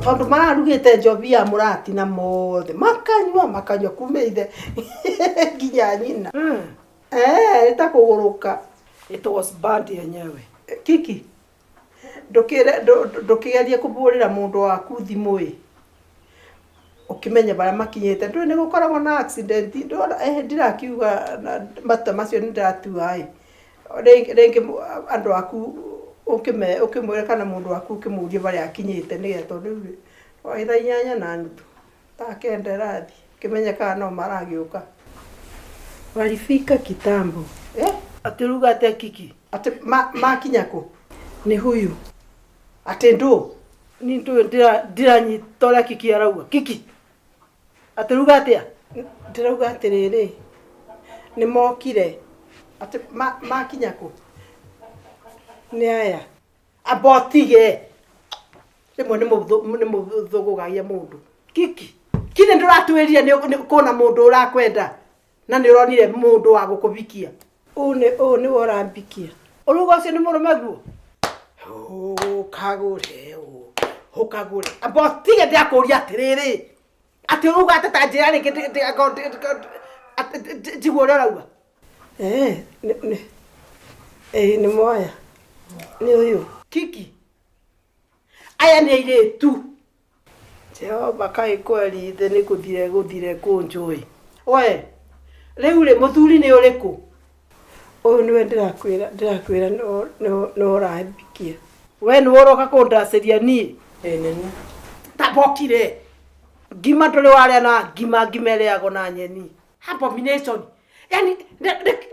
tondu mararugite njobi ya murati na mothe makanywa kumeithe nginya nyina itakuguruka. It was bad yenyewe. Kiki, ndukigerie kuburira mundu waku thimu ukimenya bara makinyete ndu ni gukoragwo na accident ndirakiuga mata macio ndiratua rengi andu aku ukimwira kana mundu waku ukimurie bari akinyete nigetho riu waitha 8:30 takenderathi kimenya kana no maragiuka walifika kitambo atiruga ate Kiki ati makinyako ni huyu ati ndu ni ndu ndiranyitola Kiki arauga Kiki atiruga atia ndiruga atiriri ni mokire ati makinyako ni aya abotige rimwe ni muthugugagia mundu Kiki kine nduratwiria ni kona mundu urakwenda na ni uronire mundu wa gukubikia une worambikia urugo ucio ni murume guo ukagure abotige ndiakuria atiriri ati uruga atatanjira ringi njiguo uria urauga ni moya ni uyu Kiki aya ni airitu Jehova kai kweli ithe ni guthire kunjui we riu ri muthuri ni uriku uyu niwe ndirakwira no rambikia we ni woroka kundaciria ni nene tabokire ngima nduri waria na ngima iriago na nyeni abomination yani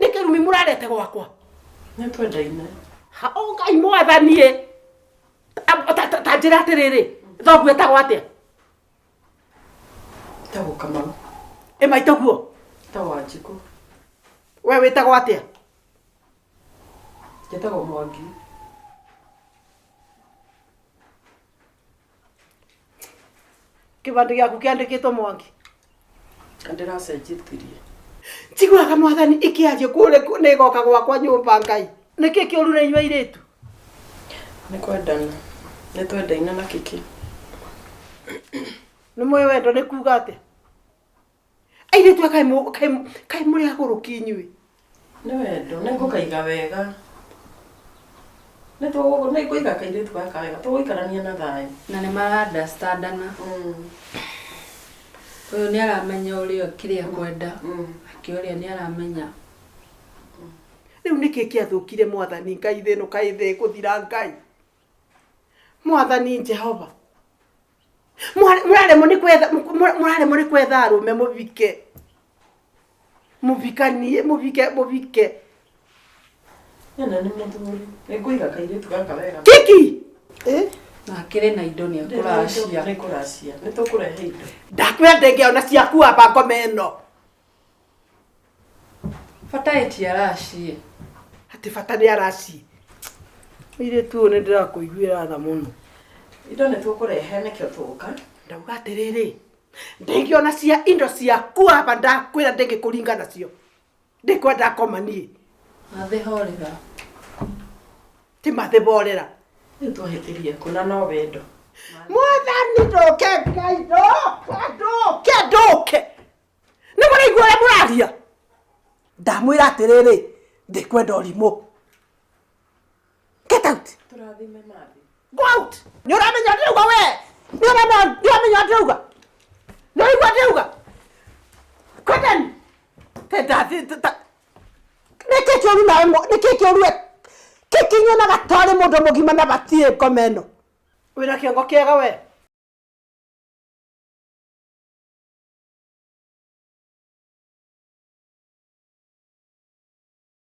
ni kirumi murarete gwakwa ni twendaine ha o ngai mwathanie tanjira atiriri thogu etagwo atia tago Kamau maitaguo tago Wanjiku we witagwo atia Njĩtagwo Mwangi kibandi giaku kiandikitwo Mwangi ndiracenjitirie njiguaga mwathani ikiarie kure ni goka gwakwa nyumba ngai niki kiuru ni inyua iritu ni kwendana ni twendaine na Kiki ni mwe wendo ni kuga ate airitu kai muri aguruki inyui ni wendo ni ngukaiga wega ni kuiga kairitu gaka wega tuguikarania na thayu na ni marandastandana uyu ni aramenya uria kiria kwenda akiuria ni aramenya riu niki kiathukire mwathani ngai thino kai kuthira ngai mwathani Jehova muraremo ni kwetha arume mubike yana ni muthuri ni kuiga kairitu gaka wega Kiki na kire na indo ni akuracia ni kuracia ni tukurehe indo ndakwenda ngiona ciaku aba ngomeno fata etia aracie ati fata ni aracie ire tu ni ndirakuiguira tha muno indo ni tukurehe nikio tuka ndauga atiriri ndengiona cia indo ciaku aba ndakwira ndingikuringa nacio ndikwenda komanie mathihorera ti mathiborera ni tuhetirie kuna no wendo mwathani ndoke ngai ndoke ni muraigua uria muraria ndamwira atiriri ndikwenda urimu get out turathime mathi go out ni uramenya ndiuga we ni uramenya ndiuga ni uigua ndiuga kwendani teta niki kiuru nawe niki kiuru kikinyo na gatari mundu mugima na batie komeno wina kiongo kiega we